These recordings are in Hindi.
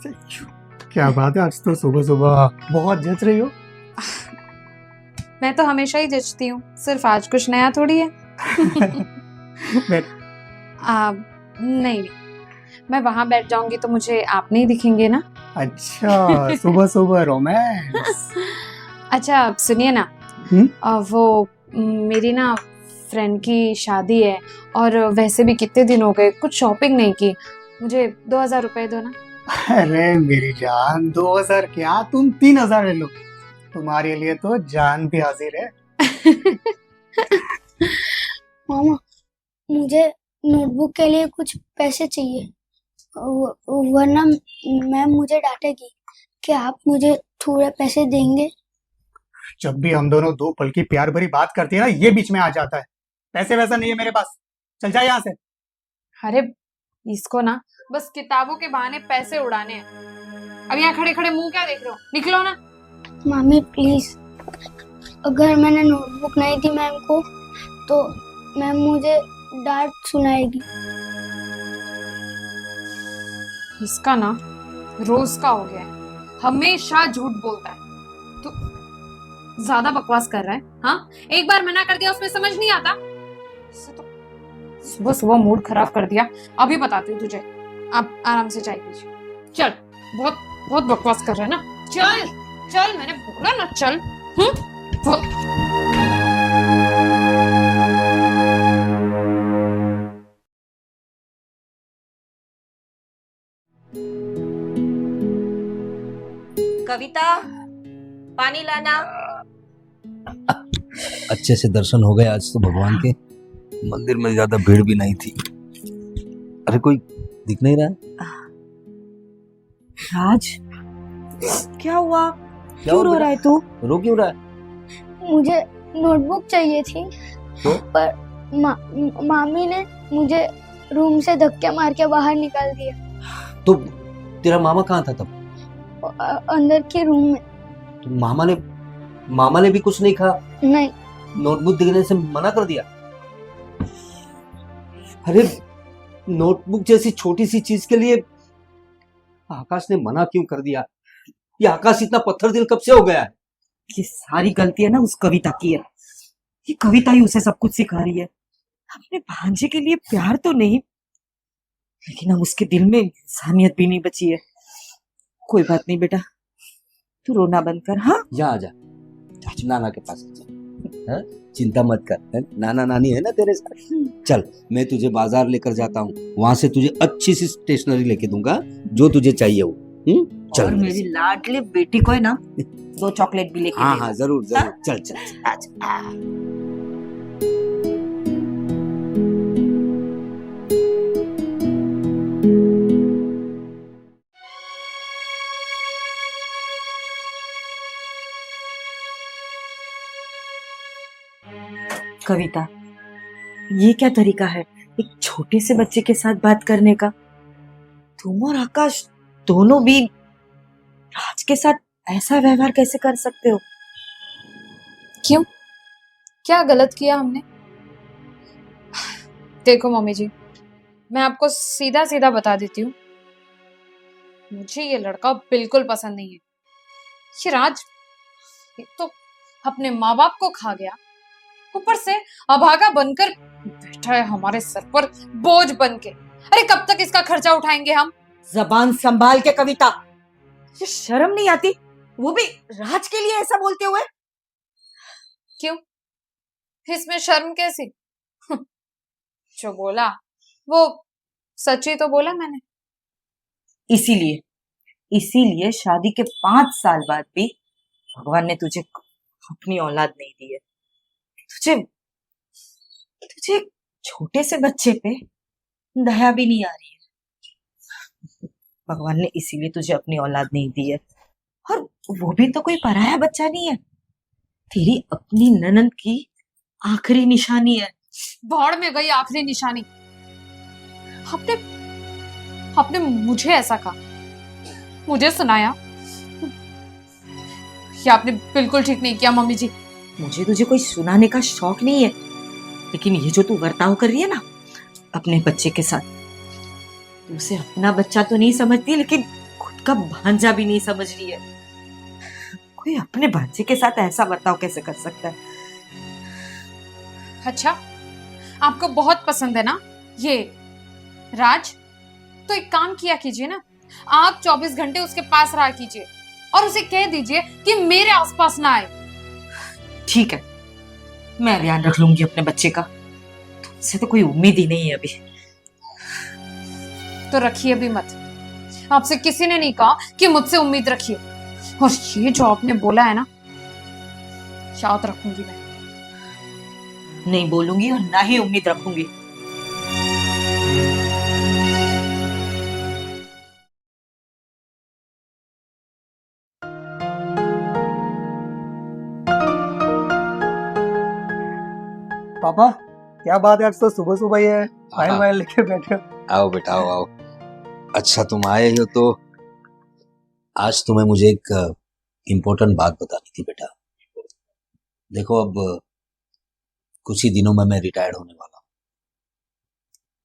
क्या बात है, आज तो सुबह सुबह बहुत जच रही हो। मैं तो हमेशा ही जचती हूँ, सिर्फ आज कुछ नया थोड़ी है। नहीं, मैं वहां बैठ जाऊंगी तो मुझे आप नहीं दिखेंगे ना। अच्छा, सुबह सुबह रोमांस। अच्छा सुनिए ना, वो मेरी ना फ्रेंड की शादी है और वैसे भी कितने दिन हो गए, कुछ शॉपिंग नहीं की। मुझे 2000 रुपए दो ना। अरे मेरी जान, 2000 क्या, तुम 3000 ले लो, तुम्हारे लिए तो जान भी हाजिर है। मामा, मुझे नोटबुक के लिए कुछ पैसे चाहिए, वरना मैम मुझे डांटेगी। क्या आप मुझे थोड़े पैसे देंगे? जब भी हम दोनों दो पल की प्यार भरी बात करती है ना, ये बीच में आ जाता है। पैसे वैसा नहीं है मेरे पास, चल जा यहाँ से। अरे इसको ना बस किताबों के बहाने पैसे उड़ाने हैं। अब यहाँ खड़े खड़े मुंह क्या देख रहे हो, निकलो ना। मामी प्लीज, अगर मैंने नोटबुक नहीं दी मैम को तो मैम मुझे डांट सुनाएगी। इसका ना रोज का हो गया है, हमेशा झूठ बोलता है। तू ज्यादा बकवास कर रहा है। हाँ, एक बार मना कर दिया, उसमें समझ नहीं आता। तो सुबह सुबह मूड खराब कर दिया। अभी बताती हूँ तुझे, आप आराम से चाय पीजिए। चल, बहुत बहुत बकवास कर रहा है ना। चल चल, मैंने बोला ना चल। कविता, पानी लाना। अच्छे से दर्शन हो गए आज तो भगवान के। मंदिर में ज्यादा भीड़ भी नहीं थी। अरे कोई दिख नहीं रहा है? राज, क्या हुआ? क्यों रो रहा है तू? रो क्यों रहा है? मुझे नोटबुक चाहिए थी तो? पर मामी ने मुझे रूम से धक्के मार के बाहर निकाल दिया। तो तेरा मामा कहाँ था तब? अंदर के रूम में। तो मामा ने भी कुछ नहीं कहा? नहीं। नोटबुक देने से मना कर दिया? अरे नोटबुक जैसी छोटी सी चीज के लिए आकाश ने मना क्यों कर दिया? ये आकाश इतना पत्थर दिल कब से हो गया है? ये सारी गलती है ना उस कविता की है। ये कविता ही उसे सब कुछ सिखा रही है। अपने भांजे के लिए प्यार तो नहीं, लेकिन अब उसके दिल में इंसानियत भी नहीं बची है। कोई बात नहीं बेटा, तू रोना बंद कर। हाँ, जा आजा, नाना के पास जा। चिंता मत कर, नाना नानी है ना तेरे साथ। चल मैं तुझे बाजार लेकर जाता हूँ, वहां से तुझे अच्छी सी स्टेशनरी लेके दूंगा जो तुझे चाहिए वो। चल। और मेरी लाडली बेटी को है ना 2 चॉकलेट भी लेके हाँ देना। हाँ जरूर जरूर। चल चल। कविता, ये क्या तरीका है एक छोटे से बच्चे के साथ बात करने का? तुम और आकाश दोनों भी राज के साथ ऐसा व्यवहार कैसे कर सकते हो? क्यों, क्या गलत किया हमने? देखो मम्मी जी, मैं आपको सीधा सीधा बता देती हूँ, मुझे ये लड़का बिल्कुल पसंद नहीं है। ये राज एक तो अपने माँ बाप को खा गया, ऊपर से अभागा बनकर बैठा है हमारे सर पर बोझ बन के। अरे कब तक इसका खर्चा उठाएंगे हम? जबान संभाल के कविता, ये शर्म नहीं आती? वो भी राज के लिए ऐसा बोलते हुए। क्यों, इसमें शर्म कैसी? जो बोला वो सच ही तो बोला मैंने। इसीलिए शादी के 5 साल बाद भी भगवान ने तुझे अपनी औलाद नहीं दी है। तुझे छोटे से बच्चे पे दया भी नहीं आ रही है। भगवान ने इसीलिए तुझे अपनी औलाद नहीं दी है, और वो भी तो कोई पराया बच्चा नहीं है, तेरी अपनी ननद की आखिरी निशानी है। भाड़ में गई आखिरी निशानी। आपने मुझे ऐसा कहा, मुझे सुनाया। ये आपने बिल्कुल ठीक नहीं किया मम्मी जी। मुझे तुझे कोई सुनाने का शौक नहीं है, लेकिन ये जो तू बर्ताव कर रही है ना अपने बच्चे के साथ, तू उसे अपना बच्चा तो नहीं समझती, लेकिन खुद का भांजा भी नहीं समझ रही है। कोई अपने भांजे के साथ ऐसा बर्ताव कैसे कर सकता है? अच्छा, आपको बहुत पसंद है ना ये राज? तो एक काम किया कीजिए ना, आप 24 घंटे उसके पास रहा कीजिए और उसे कह दीजिए कि मेरे आसपास ना आए। ठीक है, मैं ध्यान रख लूंगी अपने बच्चे का। तुमसे तो कोई उम्मीद ही नहीं है अभी। तो रखिए भी मत। आपसे किसी ने नहीं कहा कि मुझसे उम्मीद रखिए। और ये जो आपने बोला है ना, याद रखूंगी मैं। नहीं बोलूंगी और ना ही उम्मीद रखूंगी। पापा क्या बात है, आज तो सुबह सुबह ये फाइल हाँ। वाइल लेके बैठे हो। आओ बेटा आओ आओ। अच्छा तुम आए हो तो आज तुम्हें मुझे एक इम्पोर्टेंट बात बतानी थी बेटा। देखो अब कुछ ही दिनों में मैं रिटायर्ड होने वाला हूँ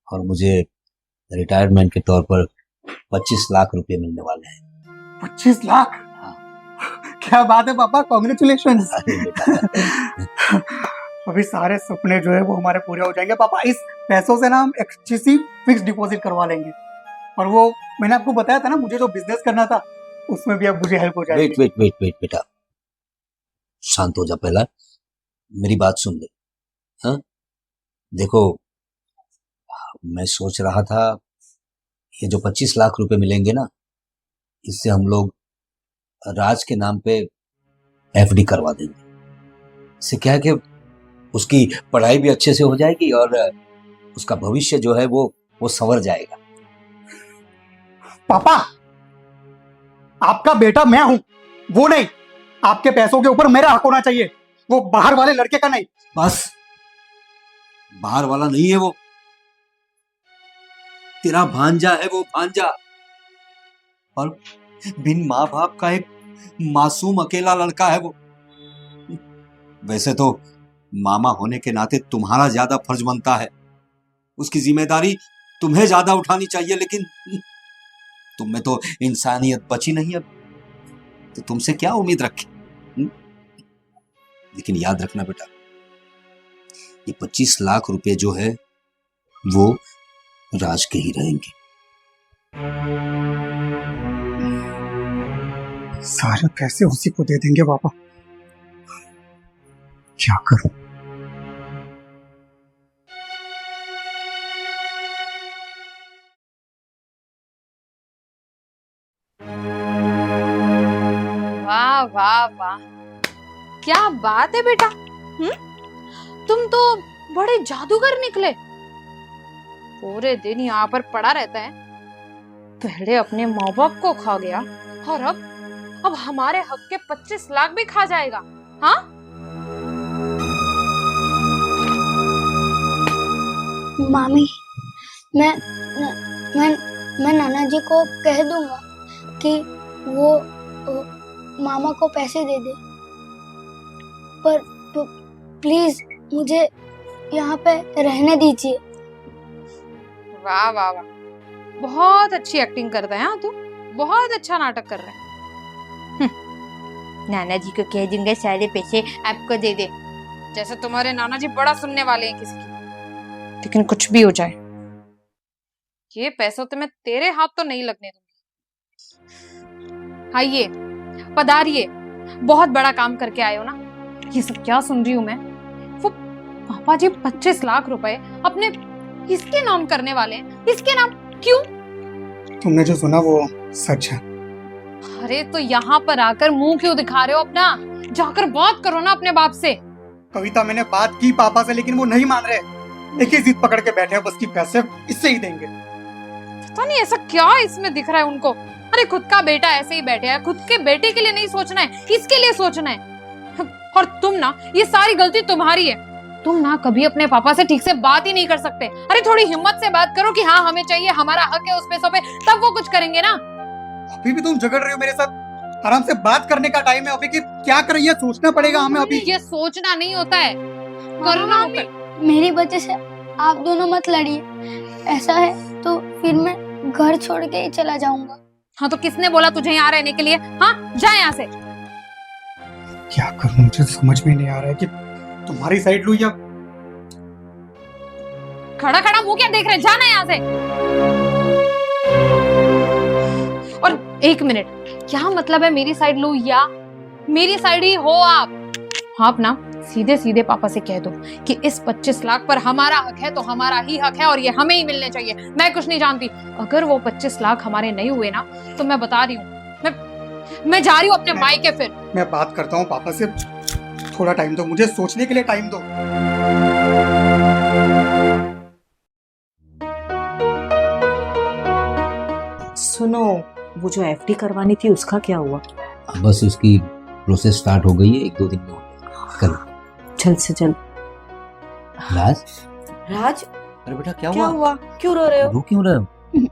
और मुझे रिटायरमेंट के तौर पर 25 लाख रुपए मिलने वाले हैं। 25 लाख? क्या बात है पापा, कॉन्ग्रेचुलेशन। अरे बेटा अभी सारे सपने जो है वो हमारे पूरे हो जाएंगे पापा। इस पैसों से ना हम एक अच्छी सी फिक्स डिपॉजिट करवा लेंगे। और वो मैंने आपको बताया था ना, मुझे जो बिजनेस करना था उसमें भी अब मुझे हेल्प हो जाएगी। वेट बेटा, शांत हो जा पहला, मेरी बात सुन ले। हाँ देखो, मैं सोच रहा था ये जो 25 लाख रुपए मिलेंगे ना, इससे हम लोग राज के नाम पे एफडी करवा देंगे। इससे क्या है कि उसकी पढ़ाई भी अच्छे से हो जाएगी और उसका भविष्य जो है वो संवर जाएगा। पापा आपका बेटा मैं हूं, वो नहीं। आपके पैसों के ऊपर मेरा हक होना चाहिए, वो बाहर वाले लड़के का नहीं। बस, बाहर वाला नहीं है वो, तेरा भांजा है वो, भांजा। और बिन माँ बाप का एक मासूम अकेला लड़का है वो। वैसे तो मामा होने के नाते तुम्हारा ज्यादा फर्ज बनता है, उसकी जिम्मेदारी तुम्हें ज्यादा उठानी चाहिए, लेकिन तुम में तो इंसानियत बची नहीं अब, तो तुमसे क्या उम्मीद रखे। लेकिन याद रखना बेटा, ये 25 लाख रुपए जो है वो राज के ही रहेंगे। सारे पैसे उसी को दे देंगे पापा, क्या करूं। वाह वाह वाह, क्या बात है बेटा। तुम तो बड़े जादूगर निकले। पूरे दिन यहाँ पर पड़ा रहता है, पहले अपने माँ बाप को खा गया और अब हमारे हक के 25 लाख भी खा जाएगा। हाँ मामी, मैं मैं मैं नाना जी को कह दूंगा कि वो मामा को पैसे दे दे, पर प्लीज मुझे यहाँ पे रहने दीजिए। वाह वाह वाह, बहुत अच्छी एक्टिंग करता है। हाँ तू बहुत अच्छा नाटक कर रहा है। नाना जी को कह दूंगा सारे पैसे आपको दे दे, जैसे तुम्हारे नाना जी बड़ा सुनने वाले हैं किसी की। लेकिन कुछ भी हो जाए, ये पैसों तो मैं तेरे हाथ तो नहीं लगने दूंगी। आइए पधारिए, बहुत बड़ा काम करके आए हो ना। ये सब क्या सुन रही हूँ मैं? वो पापा जी 25 लाख रुपए अपने इसके नाम करने वाले हैं। इसके नाम क्यों? तुमने जो सुना वो सच है। अरे तो यहाँ पर आकर मुंह क्यों दिखा रहे हो अपना? जाकर बात करो ना अपने बाप से। कविता, मैंने बात की पापा से, लेकिन वो नहीं मान रहे। एक ही जिद पकड़ के बैठे हैं, बस की पैसे इससे ही देंगे। पता नहीं ऐसा क्या इसमें दिख रहा है उनको। अरे खुद का बेटा ऐसे ही बैठे है, खुद के बेटे के लिए नहीं सोचना है, इसके लिए सोचना है। और तुम ना, ये सारी गलती तुम्हारी है। तुम ना कभी अपने पापा से ठीक से बात ही नहीं कर सकते। अरे थोड़ी हिम्मत से बात करो कि हाँ हमें चाहिए, हमारा हक है उस पैसों पे, तब वो कुछ करेंगे ना। अभी भी तुम झगड़ रही हो मेरे साथ। आराम से बात करने का टाइम है अभी, कि क्या कर रही है सोचना पड़ेगा हमें अभी। ये सोचना नहीं होता है, करना होता है। मेरी वजह से आप दोनों मत लड़िए। ऐसा है तो फिर मैं घर छोड़ के ही चला जाऊंगा। हाँ तो किसने बोला तुझे यहाँ रहने के लिए? हाँ जा यहाँ से। क्या करूं, मुझे समझ में नहीं आ रहा है कि तुम्हारी साइड लूं या खड़ा खड़ा मुंह क्या देख रहे, जाना यहाँ से। और एक मिनट, क्या मतलब है मेरी साइड लो या मेरी साइड ही हो आप ना सीधे सीधे पापा से कह दो कि इस 25 लाख पर हमारा हक है तो हमारा ही हक है और ये हमें ही मिलने चाहिए। मैं कुछ नहीं जानती, अगर वो 25 लाख हमारे नहीं हुए ना तो मैं बता रही हूँ, मैं जा रही हूँ अपने मायके। फिर मैं बात करता हूँ पापा से, थोड़ा टाइम दो मुझे, सोचने के लिए टाइम दो। सुनो, वो जो एफडी करवानी थी उसका क्या हुआ? बस उसकी प्रोसेस स्टार्ट हो गई है, 1-2 दिन में कल। जल्द से जल्द। राज, राज अरे बेटा क्या क्या हुआ? हुआ? क्यों रो रहे हो? रो क्यों रहे हो?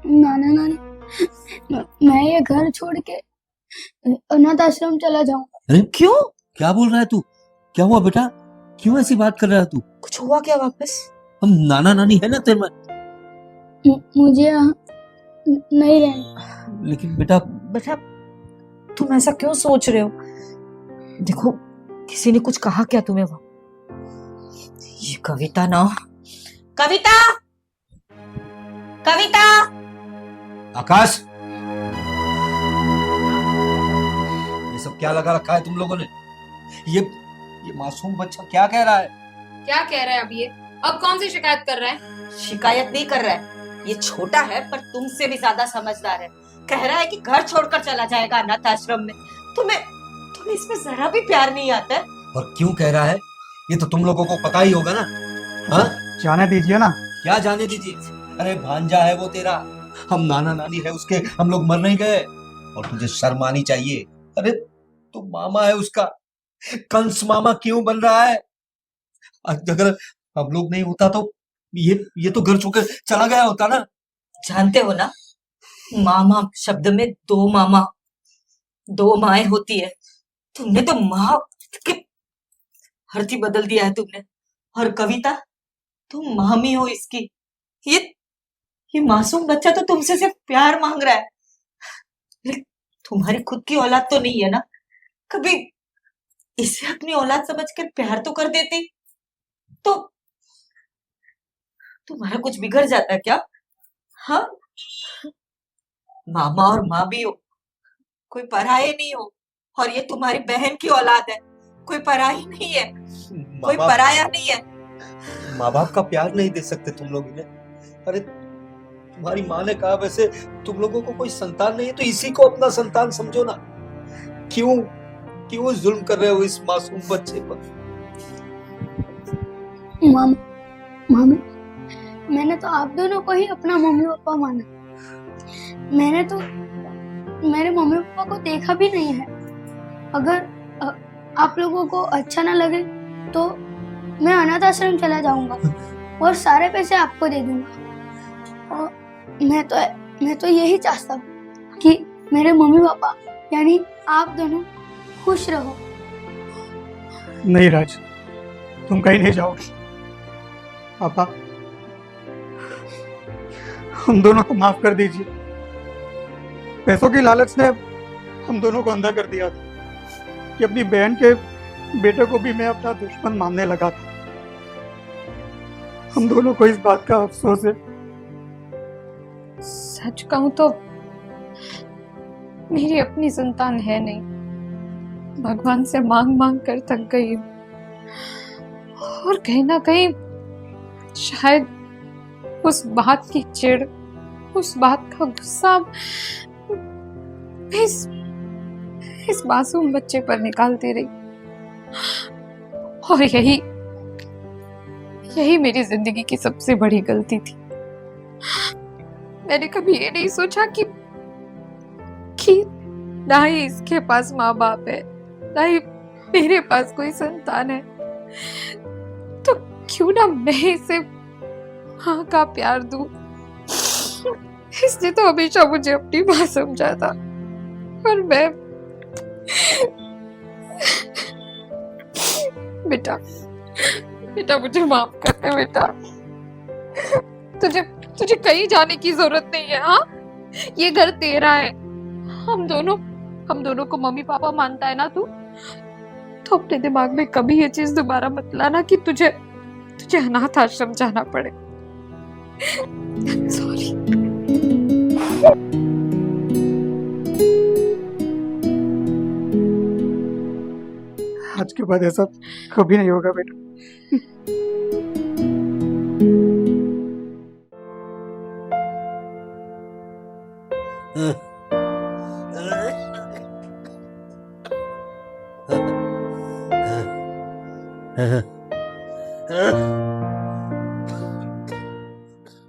नाना नानी, मैं ये घर छोड़ के अनाथ आश्रम चला जाऊंगा। अरे क्यों? क्या बोल रहा है तू? क्या हुआ बेटा? क्यों ऐसी बात कर रहा है तू? कुछ हुआ क्या वापस? हम नाना नानी है ना तेरे में। मुझे यहाँ नहीं रहना। लेकिन बेटा बेटा तुम ऐसा क्यों सोच रहे हो? देखो किसी ने कुछ कहा क्या तुम्हें? वो ये कविता ना, कविता, कविता, आकाश, ये सब क्या लगा रखा है तुम लोगों ने? ये मासूम बच्चा क्या कह रहा है? क्या कह रहा है अब ये? अब कौन सी शिकायत कर रहा है? शिकायत नहीं कर रहा है, ये छोटा है पर तुमसे भी ज्यादा समझदार है। कह रहा है कि घर छोड़कर चला जाएगा अनाथ आश्रम में। तुम्हें इसमें जरा भी प्यार नहीं आता है। और क्यों कह रहा है? ये तो तुम लोगों को पता ही होगा ना। हाँ, जाने दीजिए ना। क्या जाने दीजिए? अरे भांजा है वो तेरा, हम नाना नानी है उसके, हम लोग मर नहीं गए। और तुझे शर्म आनी चाहिए। अरे तू मामा है उसका, कंस मामा क्यों बन रहा है? अगर हम लोग नहीं होता तो ये तो घर छोड़कर चला गया होता ना। जानते हो ना, मामा शब्द में 2 मामा 2 माएं होती है। तुमने तो माँ के अर्थ ही बदल दिया है तुमने। और कविता, तुम मामी हो इसकी। ये मासूम बच्चा तो तुमसे सिर्फ प्यार मांग रहा है। लेकिन तुम्हारी खुद की औलाद तो नहीं है ना। कभी इसे अपनी औलाद समझकर प्यार तो कर देती तो तुम्हारा कुछ बिगड़ जाता है क्या? हाँ, मामा और माँ भी हो, कोई पराये नहीं हो। और ये तुम्हारी बहन की औलाद है, कोई पराई नहीं है, कोई पराया नहीं है। माँ बाप का प्यार नहीं दे सकते तुम लोग इन्हें? अरे तुम्हारी माँ ने कहा वैसे तुम लोगों को कोई संतान नहीं है तो इसी को अपना संतान समझो ना। क्यों जुल्म कर रहे हो इस मासूम बच्चे पर? मामी, मैंने तो आप दोनों को ही अपना मम्मी पापा माना। मैंने तो मेरे मम्मी पापा को देखा भी नहीं है। अगर आप लोगों को अच्छा ना लगे तो मैं अनाथ आश्रम चला जाऊंगा और सारे पैसे आपको दे दूंगा। और मैं तो यही चाहता हूँ कि मेरे मम्मी पापा यानी आप दोनों खुश रहो। नहीं राज, तुम कहीं नहीं जाओगे। पापा, हम दोनों को माफ कर दीजिए। पैसों की लालच ने हम दोनों को अंधा कर दिया था कि अपनी बहन के बेटे को भी मैं अपना दुश्मन मानने लगा था। हम दोनों को इस बात का अफसोस है। सच कहूं तो मेरी अपनी संतान है नहीं। भगवान से मांग मांग कर थक गई हूं और कहीं ना कहीं शायद उस बात की चिढ़, उस बात का गुस्सा इस मासूम बच्चे पर निकालती रही। और यही मेरी जिंदगी की सबसे बड़ी गलती थी। मैंने कभी ये नहीं सोचा कि ना ही इसके पास माँ बाप है, ना ही मेरे पास कोई संतान है, तो क्यों ना मैं इसे माँ का प्यार दूं। इसने तो हमेशा मुझे अपनी माँ समझा था और मैं बेटा मुझे माफ कर दे बेटा। तुझे कहीं जाने की जरूरत नहीं है। हाँ, ये घर तेरा है हम दोनों को मम्मी पापा मानता है ना तू, तो अपने दिमाग में कभी ये चीज दोबारा मत लाना कि तुझे अनाथ आश्रम जाना पड़े। सॉरी। आज के बाद ऐसा कभी नहीं होगा बेटा।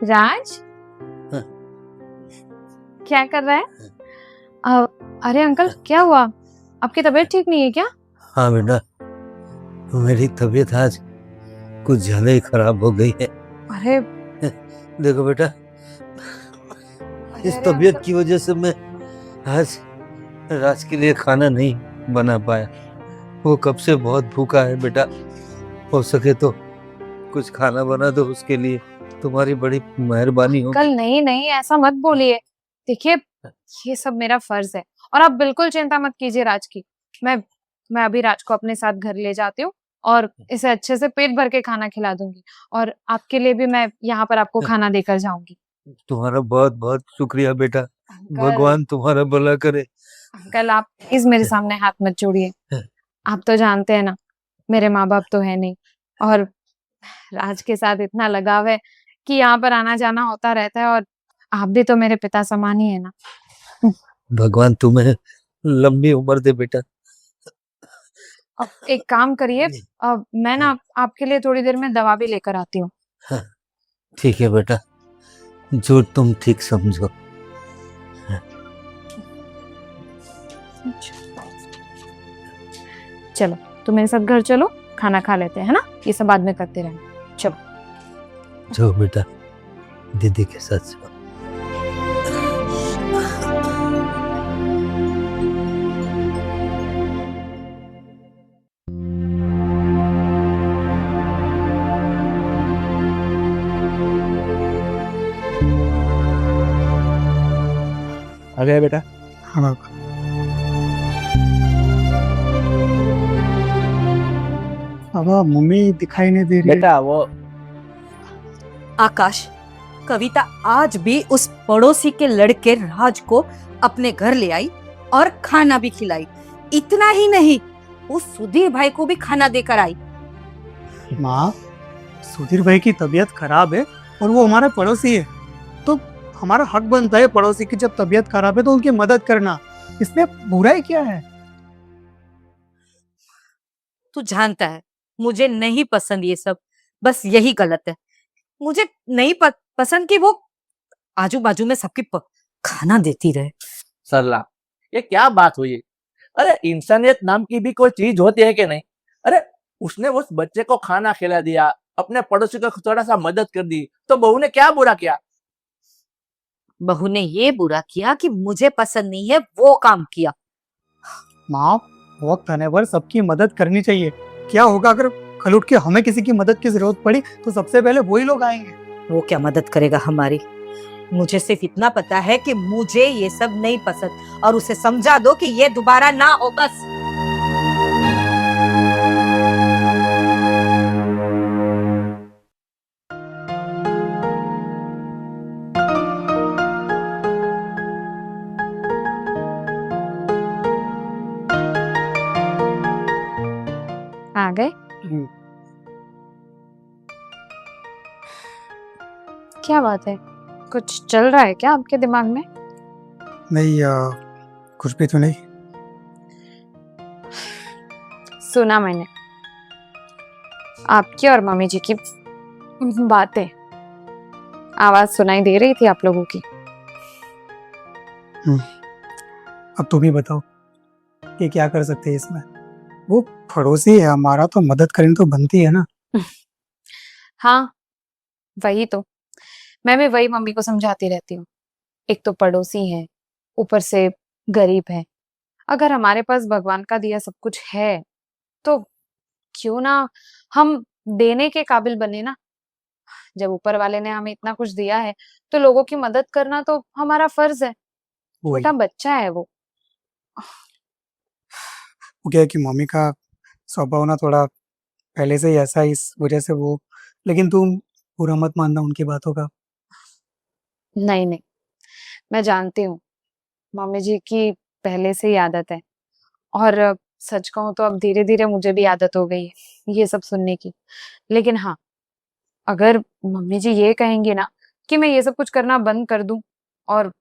राज, क्या कर रहा है? अरे अंकल, क्या हुआ? आपकी तबीयत ठीक नहीं है क्या? हाँ बेटा, मेरी तबीयत आज कुछ ज्यादा ही खराब हो गई है। अरे देखो बेटा, इस तबीयत की वजह से मैं आज राज के लिए खाना नहीं बना पाया। वो कब से बहुत भूखा है बेटा, हो सके तो कुछ खाना बना दो उसके लिए, तुम्हारी बड़ी मेहरबानी हो। अंकल नहीं नहीं, ऐसा मत बोलिए। देखिए, ये सब मेरा फर्ज है और आप बिल्कुल चिंता मत कीजिए राज की। मैं अभी राज को अपने साथ घर ले जाती हूँ और इसे अच्छे से पेट भर के खाना खिला दूंगी, और आपके लिए भी मैं यहाँ पर आपको खाना देकर जाऊंगी। तुम्हारा बहुत बहुत शुक्रिया बेटा, भगवान तुम्हारा भला करे। अंकल, आप प्लीज मेरे सामने हाथ मत जोड़िए। आप तो जानते हैं ना, मेरे माँ बाप तो है नहीं, और राज के साथ इतना लगाव है कि यहाँ पर आना जाना होता रहता है, और आप भी तो मेरे पिता समान ही है ना। भगवान तुम्हें लंबी उम्र दे बेटा। अब एक काम करिए, मैं ना आपके लिए थोड़ी देर में दवा भी लेकर आती हूँ। हाँ, ठीक है बेटा, जो तुम ठीक समझो। चलो, तुम मेरे साथ घर चलो, खाना खा लेते हैं, है ना? ये सब बाद में करते रहेंगे। चलो जो बेटा, दीदी के साथ जाओ। आ गया बेटा? हाँ बाबा। बाबा, मम्मी दिखाई नहीं दे रही है। बेटा वो आकाश, कविता आज भी उस पड़ोसी के लड़के राज को अपने घर ले आई और खाना भी खिलाई। इतना ही नहीं, उस सुधीर भाई को भी खाना देकर आई। माँ, सुधीर भाई की तबीयत खराब है और वो हमारा पड़ोसी है, तो हमारा हक बनता है पड़ोसी की जब तबीयत खराब है तो उनकी मदद करना। इसमें बुराई क्या है? तू जानता है, मुझे नहीं पसंद ये सब, बस यही गलत है। मुझे नहीं पसंद कि वो आजू बाजू में सबकी खाना देती रहे। सरला, ये क्या बात हुई? अरे इंसानियत नाम की भी कोई चीज होती है कि नहीं? अरे उसने उस बच्चे को खाना खिला दिया, अपने पड़ोसी को थोड़ा सा मदद कर दी, तो बहू ने क्या बुरा किया? बहू ने ये बुरा किया कि मुझे पसंद नहीं है वो काम किया। माँ, वक्त आने पर सबकी मदद करनी चाहिए। क्या होगा अगर कल उठ के हमें किसी की मदद की जरूरत पड़ी तो सबसे पहले वही लोग आएंगे। वो क्या मदद करेगा हमारी? मुझे सिर्फ इतना पता है कि मुझे ये सब नहीं पसंद, और उसे समझा दो कि ये दोबारा ना हो बस। आ गए? क्या बात है, कुछ चल रहा है क्या आपके दिमाग में? नहीं, कुछ भी तो नहीं। सुना मैंने आपकी और मम्मी जी की बातें, आवाज सुनाई दे रही थी आप लोगों की। अब तुम ही बताओ कि क्या कर सकते हैं इसमें। वो पड़ोसी है हमारा, तो मदद करनी तो बनती है ना। हाँ, वही तो मैं भी वही मम्मी को समझाती रहती हूँ। एक तो पड़ोसी है, ऊपर से गरीब है। अगर हमारे पास भगवान का दिया सब कुछ है तो क्यों ना हम देने के काबिल बने ना। जब ऊपर वाले ने हमें इतना कुछ दिया है तो लोगों की मदद करना तो हमारा फर्ज है। वही। छोटा बच्चा है वो, वो क्या है कि मम्मी का स्वभाव ना थोड़ा पहले से ही ऐसा है, इस वजह से वो, लेकिन तुम बुरा मत मानना उनकी बातों का। नहीं नहीं, मैं जानती हूँ मम्मी जी की पहले से ही आदत है। और सच कहूँ तो अब धीरे धीरे मुझे भी आदत हो गई है ये सब सुनने की। लेकिन हाँ, अगर मम्मी जी ये कहेंगी ना कि मैं ये सब कुछ करना बंद कर दूं, और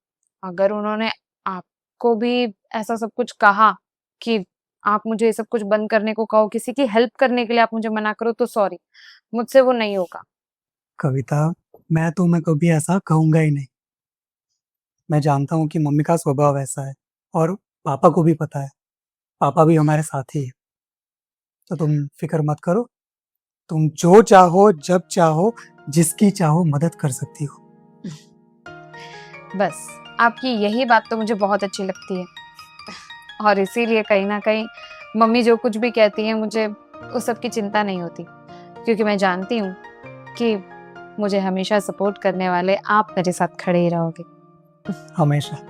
अगर उन्होंने आपको भी ऐसा सब कुछ कहा कि आप मुझे ये सब कुछ बंद करने को कहो, किसी की हेल्प करने के लिए आप मुझे मना करो, तो सॉरी, मुझसे वो नहीं होगा। कविता, मैं तुम्हें कभी ऐसा कहूंगा ही नहीं। मैं जानता हूँ कि मम्मी का स्वभाव ऐसा है, और पापा को भी पता है, पापा भी हमारे साथ ही है। तो तुम फिक्र मत करो, तुम जो चाहो जब चाहो जिसकी चाहो मदद कर सकती हो। बस आपकी यही बात तो मुझे बहुत अच्छी लगती है, और इसीलिए कहीं ना कहीं मम्मी जो कुछ भी कहती हैं मुझे उस सब की चिंता नहीं होती, क्योंकि मैं जानती हूँ कि मुझे हमेशा सपोर्ट करने वाले आप मेरे साथ खड़े ही रहोगे। हमेशा।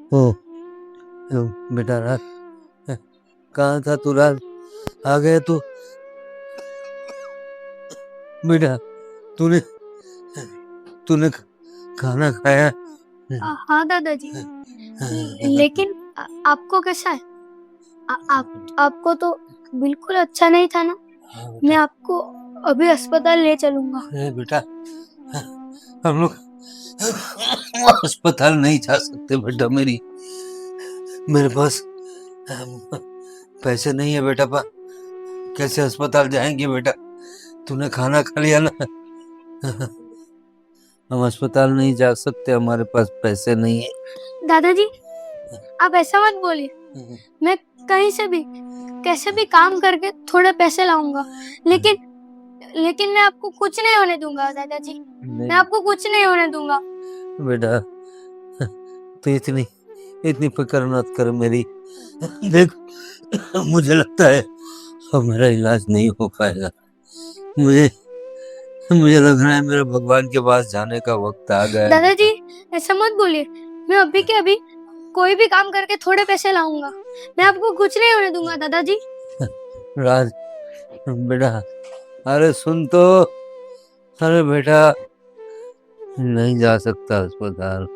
ओ, बेटा राज, कहाँ था तू राज? आ गया तू? बेटा, तूने तूने खाना खाया? हाँ दादाजी, लेकिन आपको कैसा है? आपको तो बिल्कुल अच्छा नहीं था ना? मैं आपको अभी अस्पताल ले चलूंगा। अरे बेटा, हम लोग अस्पताल नहीं जा सकते बेटा। मेरे पास पैसे नहीं है बेटा। कैसे अस्पताल जाएंगे बेटा? तूने खाना खा लिया ना? हम अस्पताल नहीं जा सकते, हमारे पास पैसे नहीं है। दादाजी, आप ऐसा मत बोलिए। मैं कहीं से भी कैसे भी काम करके थोड़े पैसे लाऊंगा, लेकिन मैं आपको कुछ नहीं होने दूंगा दादाजी। मैं आपको कुछ नहीं होने दूंगा। बेटा, तो इतनी फिक्र मत कर मेरी। देख, मुझे लगता है अब मेरा इलाज नहीं हो पाएगा। मुझे लग रहा है मेरे भगवान के पास जाने का वक्त आ गया है। दादाजी, ऐसा मत बोलिए। मैं अभी के अभी कोई भी काम करके थोड़े पैसे लाऊंगा। मैं आपको कुछ नहीं होने दूंगा दादाजी। राज बेटा, अरे सुन तो। अरे बेटा, नहीं जा सकता अस्पताल।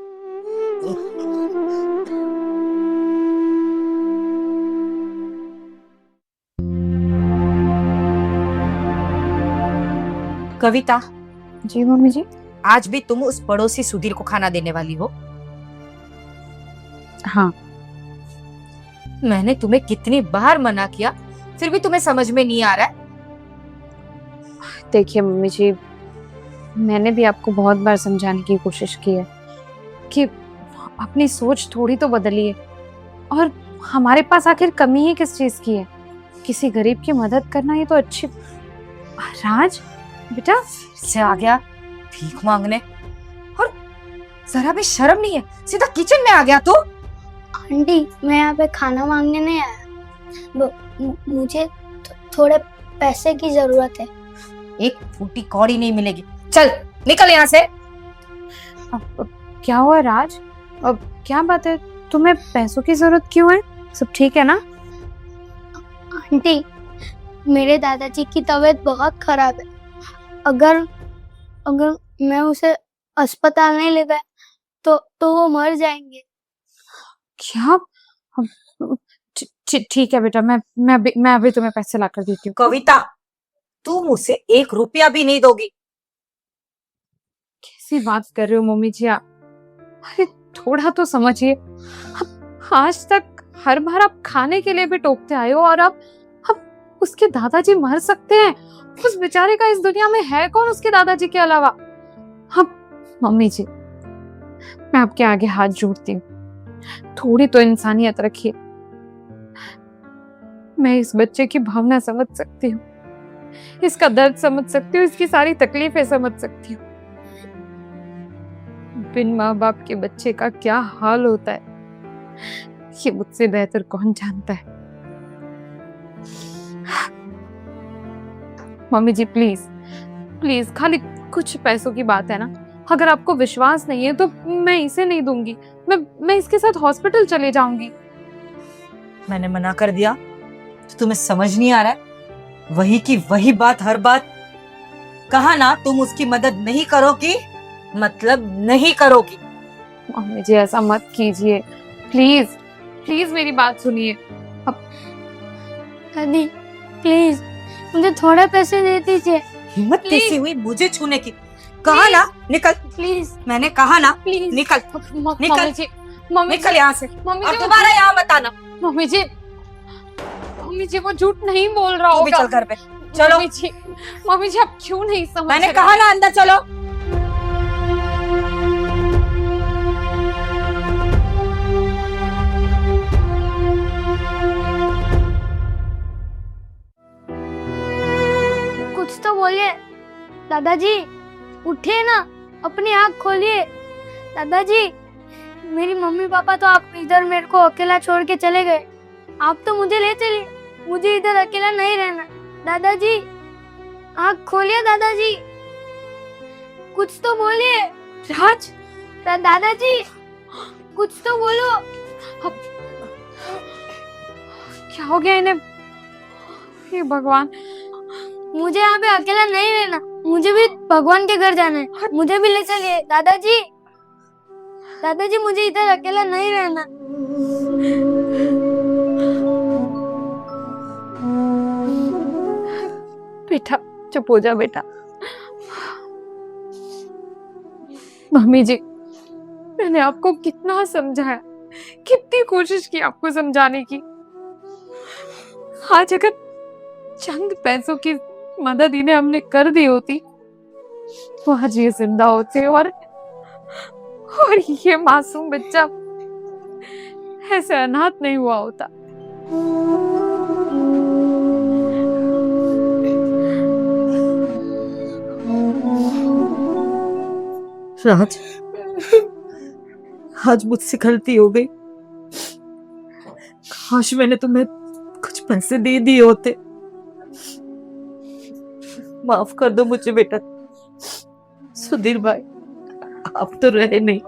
कविता, जी मम्मी जी। आज भी तुम उस पड़ोसी सुधीर को खाना देने वाली हो? हाँ, मैंने तुम्हें कितनी बार मना किया, फिर भी तुम्हें समझ में नहीं आ रहा है। देखिए मम्मी जी, मैंने भी आपको बहुत बार समझाने की कोशिश की है कि अपनी सोच थोड़ी तो बदलिए, और हमारे पास आखिर कमी ही किस चीज की है? किसी गरीब की मदद करना ये तो अच्छी। राज बेटा, से आ गया भीख मांगने, और जरा भी शर्म नहीं है, सीधा किचन में आ गया तू। आंटी, मैं यहाँ पे खाना मांगने नहीं आया। मुझे थोड़े पैसे की जरूरत है। एक फूटी कौड़ी नहीं मिलेगी। चल निकल यहाँ से। अब क्या हुआ राज? अब क्या बात है, तुम्हें पैसों की जरूरत क्यों है? सब ठीक है ना? आंटी, मेरे दादाजी की तबीयत बहुत खराब है। अगर मैं उसे अस्पताल नहीं ले गया तो वो मर जाएंगे। क्या? ठीक है बेटा, मैं अभी तुम्हें पैसे ला कर देती हूँ। कविता, तुम उसे 1 रुपया भी नहीं दोगी। कैसी बात कर रहे हो मम्मी जी आप? अरे थोड़ा तो समझिए। आज तक हर बार आप खाने के लिए भी टोकते आए हो, और अब उसके दादाजी मर सकते हैं? उस बेचारे का इस दुनिया में है कौन उसके दादाजी के अलावा? हम मम्मी जी, मैं आपके आगे हाथ जोड़ती हूँ, थोड़ी तो इंसानियत रखिए। मैं इस बच्चे की भावना समझ सकती हूँ, इसका दर्द समझ सकती हूँ, इसकी सारी तकलीफें समझ सकती हूँ। बिन माँ बाप के बच्चे का क्या हाल होता है ये मुझसे बेहतर कौन जानता है। मम्मी जी प्लीज प्लीज, खाली कुछ पैसों की बात है ना, अगर आपको विश्वास नहीं है तो मैं इसे नहीं दूंगी, मैं इसके साथ हॉस्पिटल चले जाऊंगी। मैंने मना कर दिया तो तुम्हें समझ नहीं आ रहा है? वही की वही बात हर बात। कहा ना तुम उसकी मदद नहीं करोगी, मतलब नहीं करोगी। मम्मी जी ऐसा मत कीजिए, प्लीज प्लीज मेरी बात सुनिए। दादी प्लीज मुझे थोड़ा पैसे दे दीजिए हिम्मत Please. कैसे हुई मुझे छूने की? कहा ना निकल, प्लीज मैंने कहा ना प्लीज निकल, मम्मी निकल। जी, मम्मी निकल जी, यहाँ से मम्मी और जी, दोबारा यहाँ मत आना। मम्मी जी, मम्मी जी वो झूठ नहीं बोल रहा तू भी होगा। चल घर पे, चलो। मम्मी जी आप क्यों नहीं समझ मैंने रही? कहा ना अंदर चलो। कुछ तो बोलिए दादाजी, उठिए ना, अपनी आँख खोलिए। दादाजी मेरी मम्मी पापा तो आप इधर मेरे को अकेला छोड़ के चले गए, आप तो मुझे ले चलिए, मुझे इधर अकेला नहीं रहना। दादाजी आँख खोलिए दादाजी, कुछ तो बोलिए। राज, दादाजी कुछ तो बोलो। क्या हो गया इन्हें? हे भगवान, मुझे यहाँ पे अकेला नहीं रहना, मुझे भी भगवान के घर जाना है, मुझे भी ले चलिए दादाजी। दादाजी मुझे इधर अकेला नहीं रहना। बेटा चुप हो जा बेटा। मम्मी जी मैंने आपको कितना समझाया, कितनी कोशिश की आपको समझाने की। आज अगर चंद पैसों की मदद इन्हें हमने कर दी होती तो आज ये जिंदा होते और ये मासूम बच्चा ऐसे अनाथ नहीं हुआ होता। राज, आज मुझसे गलती हो गई। काश मैंने तुम्हें कुछ पैसे दे दिए होते। माफ कर दो मुझे बेटा। सुधीर भाई आप तो रहे नहीं,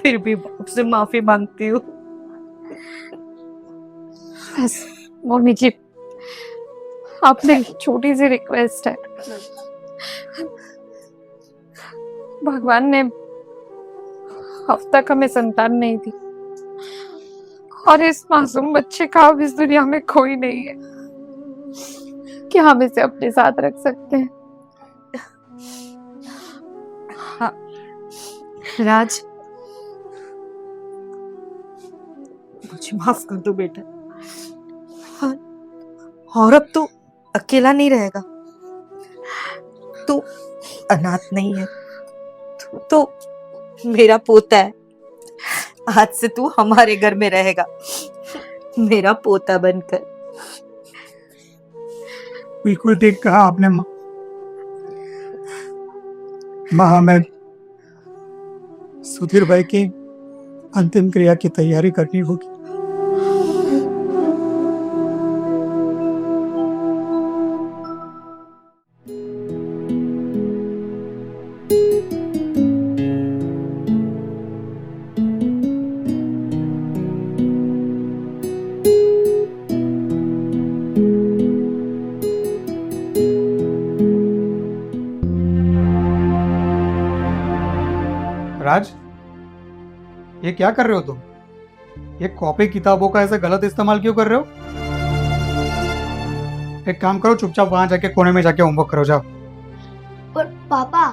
फिर भी आपसे माफी मांगती हूँ। बस मम्मी जी आपने एक छोटी सी रिक्वेस्ट है, भगवान ने अब तक हमें संतान नहीं दी और इस मासूम बच्चे का अब इस दुनिया में कोई नहीं है, क्या हम इसे अपने साथ रख सकते हैं? हाँ राज, मुझे माफ कर दो बेटा। हाँ, और अब तू अकेला नहीं रहेगा, तू अनाथ नहीं है, तू तो मेरा पोता है। आज से तू हमारे घर में रहेगा, मेरा पोता बनकर। बिल्कुल ठीक कहा आपने माँ। माँ हमें सुधीर भाई की अंतिम क्रिया की तैयारी करनी होगी। राज, ये क्या कर रहे हो तुम? ये कॉपी किताबों का ऐसे गलत इस्तेमाल क्यों कर रहे हो? एक काम करो, चुपचाप वहां जाके कोने में जाके होमवर्क करो, जाओ। पर पापा,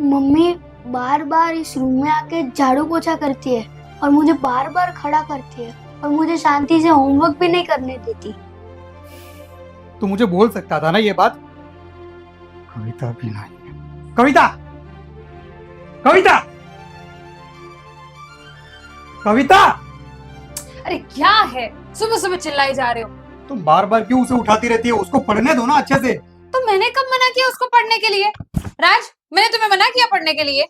मम्मी बार बार इस रूम में आके झाड़ू पोछा करती है और मुझे बार बार खड़ा करती है और मुझे शांति से होमवर्क भी नहीं करने देती। तू मुझे बोल सकता था ना ये बात। कविता भी नहीं। कविता, कविता, कविता! अरे क्या है, सुबह सुबह चिल्लाई जा रहे हो? तुम बार बार क्यों उसे उठाती रहती है? उसको पढ़ने दो ना अच्छे से। तो मैंने कब मना किया उसको पढ़ने के लिए? राज, मैंने तुम्हें मना किया पढ़ने के लिए?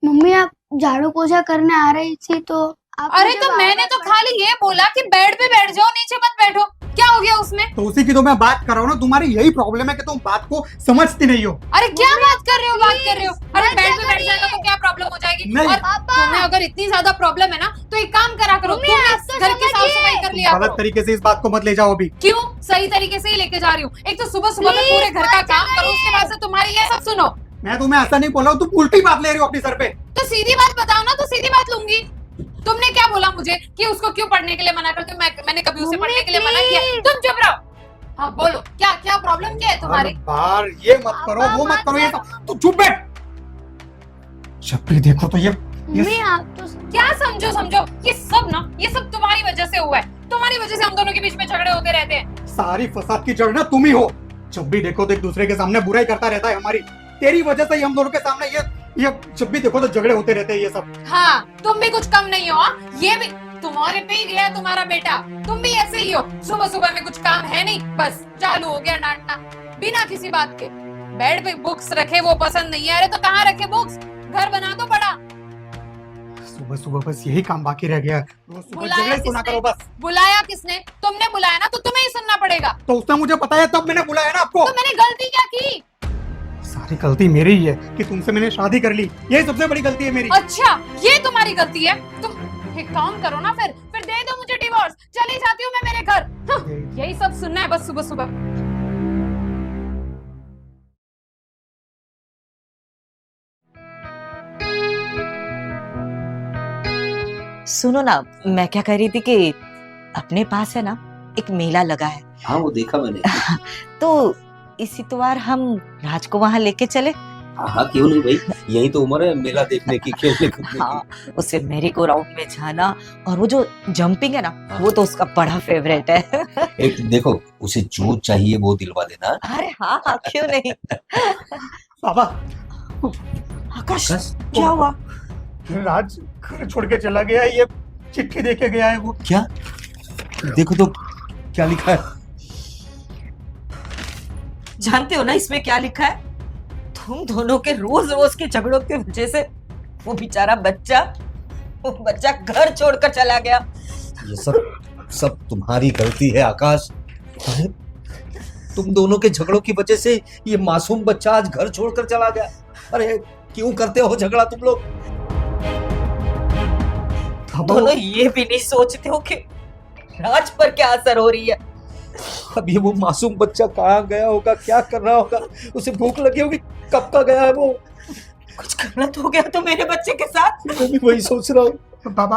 मम्मी आप झाड़ू पोछा करने आ रही थी तो आप अरे मुझे तो बार-बार मैंने तो पढ़- खाली ये बोला कि बेड पे बैठ जाओ, नीचे मत बैठो। क्या हो गया उसमें? तो उसी की तो मैं बात कर रहा हूँ ना। तुम्हारी यही प्रॉब्लम है कि तुम बात को समझती नहीं हो। अरे क्या बात कर रहे हो, बात कर रहे हो? अरे मत बेड पे बैठ करिए। जाएगा तो क्या प्रॉब्लम हो जाएगी? नहीं। और तुम्हें अगर इतनी ज्यादा प्रॉब्लम है ना तो एक काम करा करो, मम्मी, तुम आप इस तो घर की साफ समझिए। सफाई कर लिया गलत करो। तरीके से इस बात को मत ले जाओ अभी। क्यों? सही तरीके से ही लेके जा रही हूँ। एक तो सुबह सुबह मैं Please, पूरे घर का मत काम करूँ, उसके बाद से तुम्हारी ये सब सुनो। मैं तुम्हें ऐसा नहीं बोल रहा हूँ, तुम उल्टी बात ले रही हो अपने सर पे। तो सीधी बात बताओ ना, तो सीधी बात लूंगी। तुमने क्या बोला मुझे कि उसको क्यों पढ़ने के लिए मना करते हो? मैंने कभी उसे मम्मी, पढ़ने के लिए मना किया? please। तुम चुप रहो। हाँ बोलो, क्या क्या प्रॉब्लम क्या है तुम्हारी? हर बार ये मत करो, वो मत करो, ये सब। तू चुप बैठ। जब भी देखो तो ये मम्मी आप तो क्या समझो समझो, ये सब ना, ये सब तुम्हारी वजह से हुआ है। तुम्हारी वजह से हम दोनों के बीच में झगड़े होते रहते हैं। सारी फसाद की जड़ ना तुम ही हो। जब भी देखो तो एक दूसरे के सामने बुराई करता रहता है हमारी। तेरी वजह से ही हम दोनों के सामने ये जब भी देखो तो झगड़े होते रहते हैं ये सब। हाँ, तुम भी कुछ कम नहीं हो। हाँ? ये भी तुम्हारे पे ही गया है तुम्हारा बेटा। तुम भी ऐसे ही हो। सुबह सुबह में कुछ काम है नहीं, बस चालू हो गया डांटना बिना किसी बात के। बेड पे बुक्स रखे वो पसंद नहीं है। अरे तो कहाँ रखे बुक्स? घर बना दो बड़ा। सुबह सुबह बस यही काम बाकी रह गया है। रोज सुबह बुलाया झगड़े सुना किसने? करो बस। बुलाया किसने? तुमने बुलाया ना, तो तुम्हें ही सुनना पड़ेगा। तो उसने मुझे पता है तब मैंने बुलाया ना आपको। तो मैंने गलती क्या की? सारी गलती मेरी ही है कि तुमसे मैंने शादी कर ली। यही सबसे बड़ी गलती है मेरी। अच्छा, ये तुम्हारी गलती है? तुम एक काम करो ना, फिर दे दो मुझे डिवोर्स। चली जाती हूँ मैं मेरे घर। हाँ, यही सब सुनना है बस सुबह सुबह। सुनो ना, मैं क्या कह रही थी कि अपने पास है ना एक मेला लगा है, हाँ वो देखा मैंने। तो इस इतवार हम राज को वहां लेके चले। हाँ क्यों नहीं भाई, यही तो उम्र है मेला देखने की, खेलने कूदने हाँ, उसे मेरी को राउंड में जाना और वो जो जंपिंग है ना, वो तो उसका बड़ा फेवरेट है। की। एक देखो, उसे जो चाहिए वो दिलवा देना। अरे हाँ हाँ, क्यों नहीं। बाबा, आकाश, आकाश? क्या हुआ? राज घर छोड़ के चला गया है। ये चिट्ठी दे के गया है वो। क्या? देखो तो क्या लिखा है। जानते हो ना इसमें क्या लिखा है? तुम दोनों के रोज रोज के झगड़ों की वजह से वो बच्चा घर छोड़कर चला गया। ये सब तुम्हारी गलती है आकाश। अरे तुम दोनों के झगड़ों की वजह से ये मासूम बच्चा आज घर छोड़कर चला गया। अरे क्यों करते हो झगड़ा तुम लोग? दोनों ये भी नहीं सोचते हो कि राज पर क्या असर हो रही है। अब ये वो मासूम बच्चा कहाँ गया होगा, क्या कर रहा होगा, उसे भूख लगी होगी, कब का गया है वो। कुछ गलत हो गया तो मेरे बच्चे के साथ। मैं भी वही सोच रहा हूँ। बाबा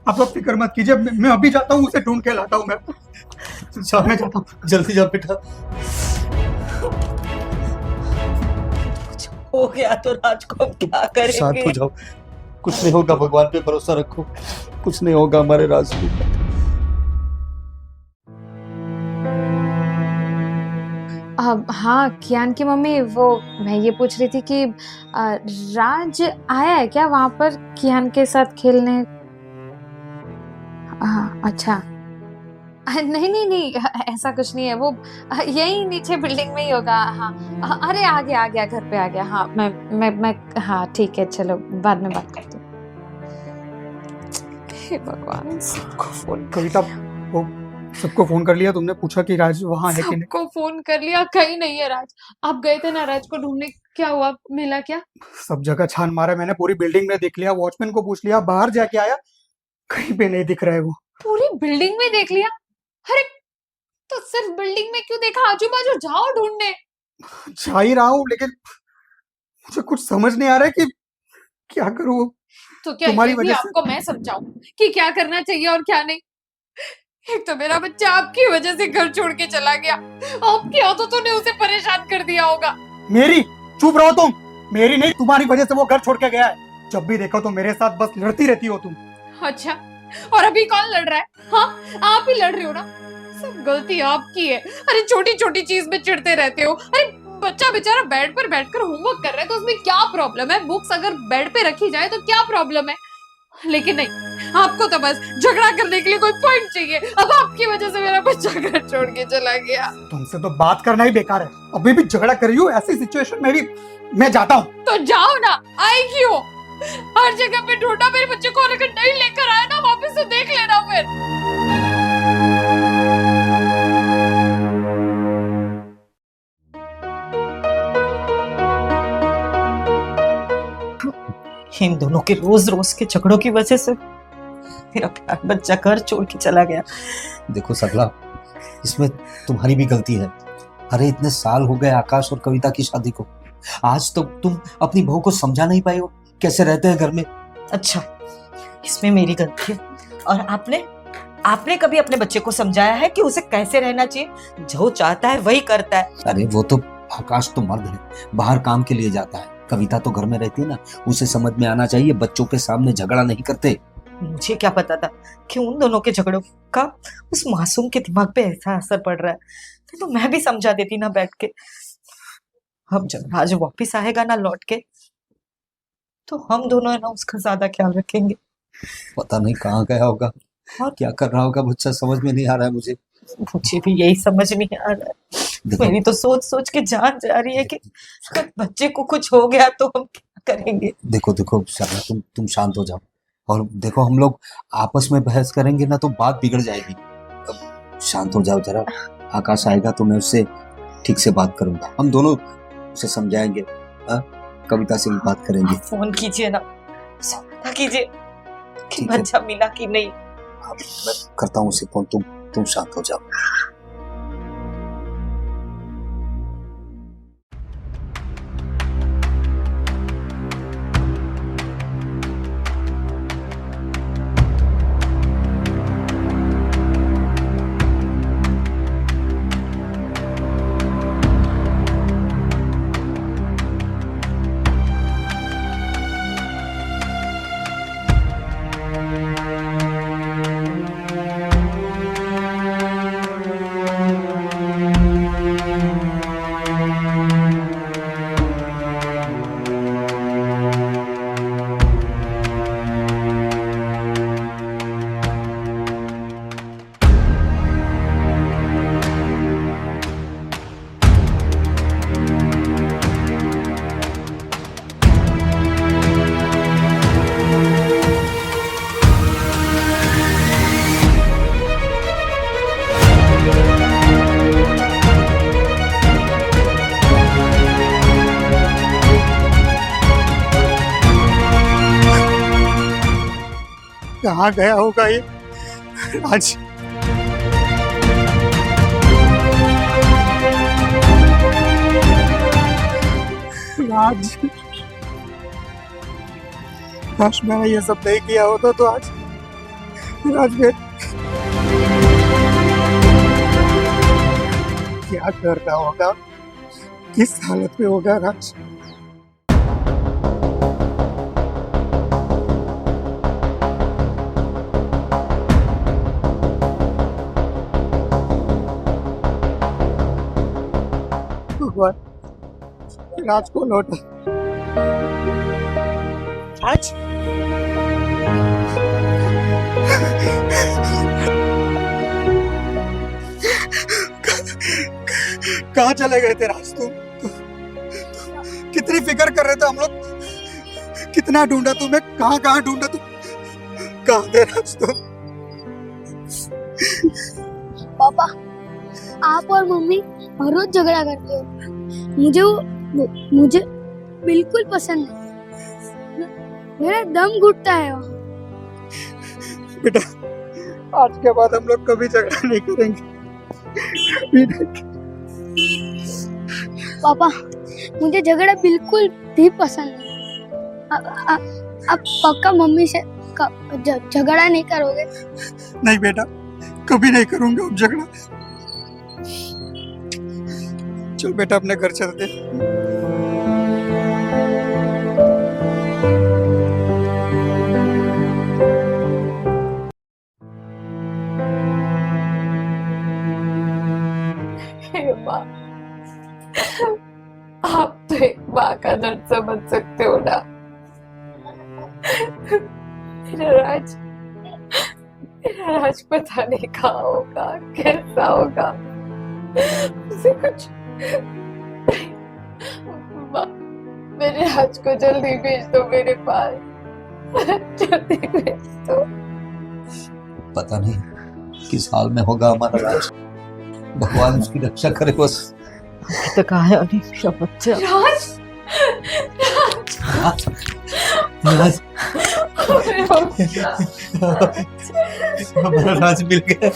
आप लोग फिक्र मत कीजिए। मैं अभी जाता हूँ, उसे ढूंढ के लाता हूँ। मैं मैं जाता हूँ। जल्दी जा बेटा। कुछ हो गया तो राज को हम क्या शांत करेंगे? हो जाओ, कुछ नहीं होगा, भगवान पे भरोसा रखो, कुछ नहीं होगा हमारे राज को। हाँ, कियान की मम्मी, वो मैं ये पूछ रही थी कि राज आया है क्या वहां पर कियान के साथ खेलने? हाँ, अच्छा। नहीं नहीं नहीं, ऐसा कुछ नहीं है। वो यही नीचे बिल्डिंग में ही होगा। हाँ, अरे आ गया घर पे आ गया। हाँ, मैं हाँ ठीक है, चलो बाद में बात करती हूँ। हे भगवान, सबको फोन कविता, वो सबको फोन कर लिया तुमने? पूछा कि राज वहाँ है कि नहीं? सबको फोन कर लिया, कहीं नहीं है राज। आप गए थे ना राज को ढूंढने, क्या हुआ? मिला क्या? सब जगह छान मारा मैंने, पूरी बिल्डिंग में देख लिया, वॉचमैन को पूछ लिया, बाहर जाके आया, कहीं पे नहीं दिख रहा है वो। पूरी बिल्डिंग में देख लिया? अरे तो सिर्फ बिल्डिंग में क्यों देखा? आजू बाजू जाओ ढूंढने। जा ही रहा हूँ, लेकिन मुझे कुछ समझ नहीं आ रहा है कि क्या करूँ। तो क्या तुम्हारी ये भी वजह से- आपको मैं समझाऊं कि क्या करना चाहिए और क्या नहीं? एक तो मेरा बच्चा आपकी वजह से घर छोड़ के चला गया। आपकी आदतों ने उसे परेशान कर दिया होगा। मेरी? चुप रहो तुम। मेरी नहीं, तुम्हारी वजह से वो घर छोड़ के गया है। जब भी देखो तो मेरे साथ बस लड़ती रहती हो तुम। अच्छा, और अभी कौन लड़ रहा है? हाँ, आप ही लड़ रहे हो ना। सब गलती आपकी है। अरे छोटी छोटी चीज में चिढ़ते रहते हो। अरे बच्चा बेचारा बेड पर बैठकर होमवर्क कर रहा है तो उसमें क्या प्रॉब्लम है? बुक्स अगर बेड पे रखी जाए तो क्या प्रॉब्लम है? लेकिन नहीं, आपको तो बस झगड़ा करने के लिए कोई पॉइंट चाहिए। अब आपकी वजह से मेरा बच्चा घर छोड़ के चला गया। तुमसे तो बात करना ही बेकार है। अभी भी झगड़ा कर रही हो, ऐसी सिचुएशन में भी मैं जाता हूँ। तो जाओ ना, आई क्यों? हर जगह पे ढूंढा, मेरे बच्चे को, और अगर नहीं लेकर आया ना वापस से देख लेना फिर। इन दोनों के रोज रोज के झगड़ों की वजह से मेरा प्यार बच्चा घर छोड़ के चला गया। देखो सरला, इसमें तुम्हारी भी गलती है। अरे इतने साल हो गए आकाश और कविता की शादी को, आज तो तुम अपनी बहू को समझा नहीं पाए हो कैसे रहते हैं घर में। अच्छा, इसमें मेरी गलती है। और आपने कभी अपने बच्चे को समझाया है कि उसे कैसे रहना चाहिए? जो चाहता है वही करता है। अरे वो तो आकाश तो मर्द है, बाहर काम के लिए जाता है। कविता तो घर में रहती है ना, उसे समझ में आना चाहिए बच्चों के सामने झगड़ा नहीं करते। मुझे क्या पता था कि उन दोनों के झगड़ों का उस मासूम के दिमाग पे ऐसा असर पड़ रहा है। तो मैं भी समझा देती ना बैठ के। अब जब राज वापिस आएगा ना लौट के, तो हम दोनों है ना उसका ज्यादा ख्याल रखेंगे। पता नहीं कहाँ गया होगा और क्या कर रहा होगा बच्चा, समझ में नहीं आ रहा है मुझे। मुझे भी यही समझ नहीं आ रहा है। मेरी तो सोच सोच के जान जा रही है कि अगर बच्चे को कुछ हो गया तो हम क्या करेंगे। देखो शर्मा, तुम शांत हो जाओ। और देखो, हम लोग आपस में बहस करेंगे ना तो बात बिगड़ जाएगी। अब शांत हो जाओ जरा। आकाश आएगा तो मैं उससे ठीक से बात करूंगा, हम दोनों उसे समझाएंगे। कविता से भी बात करेंगे। फोन कीजिए ना, पता कीजिए कि ठीक है। बच्चा मिला कि नहीं। मैं करता हूँ उसे फोन, तुम शांत हो जाओ। कहाँ गया होगा ये आज? राज, काश मैंने ये सब नहीं किया होता तो आज राज क्या कर रहा होगा, किस हालत में होगा राज। राज को लौटा। राज, कहाँ चले गए थे राज? तुम कितनी फिक्र कर रहे थे हम लोग, कितना ढूंढा तुम्हें, कहाँ ढूंढा तुम, कहाँ थे राज तुम? पापा, आप और मम्मी हर रोज झगड़ा करते हो। मुझे बिल्कुल पसंद नहीं। मेरा दम घुटता है वहाँ। बेटा, आज के बाद हम लोग कभी झगड़ा नहीं करेंगे। पापा, मुझे झगड़ा बिल्कुल भी पसंद नहीं। आप पक्का मम्मी से झगड़ा नहीं करोगे? नहीं बेटा, कभी नहीं करूंगा अब झगड़ा। चल बेटा, अपने घर चलते हैं। हे माँ, आप तो एक माँ का दर्द समझ सकते हो ना। मेरा राज मेरा राज पता नहीं कहाँ होगा, कैसा होगा, उसे कुछ माँ, मेरे राज को जल्दी भेज दो मेरे पास, जल्दी भेज दो। पता नहीं किस हाल में होगा हमारा राज, भगवान उसकी रक्षा करे बस। तो कहा है अभी मेरा बच्चा। राज, राज, राज, हमारा राज मिल गया।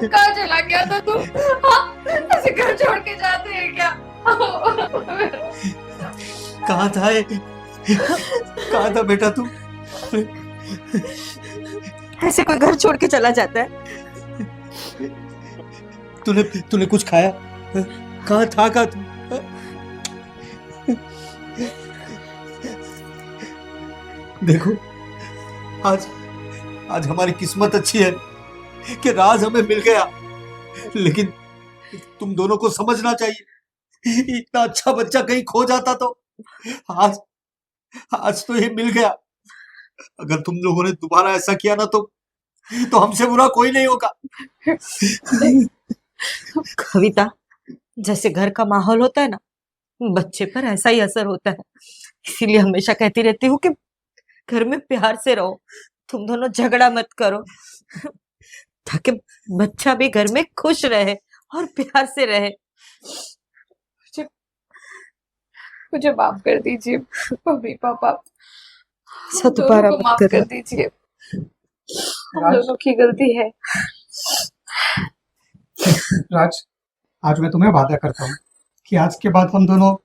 कहाँ चला गया था तू? हाँ? ऐसे घर छोड़ के जाते हैं क्या? कहाँ था ये? कहाँ था बेटा तू? ऐसे कोई घर छोड़ के चला जाता है? तूने कुछ खाया? कहाँ था तू? देखो आज हमारी किस्मत अच्छी है कि राज हमें मिल गया, लेकिन तुम दोनों को समझना चाहिए, इतना अच्छा बच्चा कहीं खो जाता तो आज तो ये मिल गया। अगर तुम लोगों ने दोबारा ऐसा किया ना तो हमसे बुरा कोई नहीं होगा। कविता, जैसे घर का माहौल होता है ना, बच्चे पर ऐसा ही असर होता है। इसीलिए हमेशा कहती रहती हूँ कि घर में प्यार से रहो, तुम दोनों झगड़ा मत करो, ताकि बच्चा भी घर में खुश रहे और प्यार से रहे। मुझे माफ कर दीजिए मम्मी पापा, सब दोबारा दोनों को मत माफ करना। कर दीजिए, हम दोनों की गलती है। राज, आज मैं तुम्हें वादा करता हूँ कि आज के बाद हम दोनों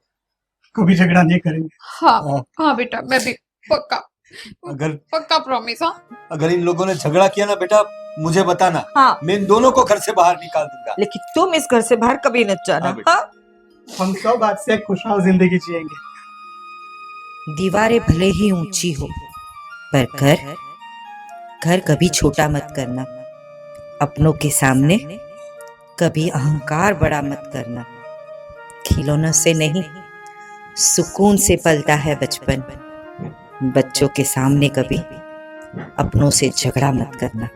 कभी झगड़ा नहीं करेंगे। हाँ हाँ बेटा, मैं भी पक्का पक्का प्रॉमिस। हाँ अगर इन लोगों ने झगड़ा किया ना बेटा, मुझे बताना। हाँ, मैं इन दोनों को घर से बाहर निकाल दूंगा। लेकिन तुम इस घर से बाहर कभी न जाना। हाँ बेटा। हाँ? हम सब आज से खुशहाल जिंदगी जिएंगे। दीवारें भले ही ऊंची हो, पर घर कभी छोटा मत करना। अपनों के सामने कभी अहंकार बड़ा मत करना। खिलौनों से नहीं, सुकून से पलता है बचपन। बच्चों के सामने कभी अपनों से झगड़ा मत करना।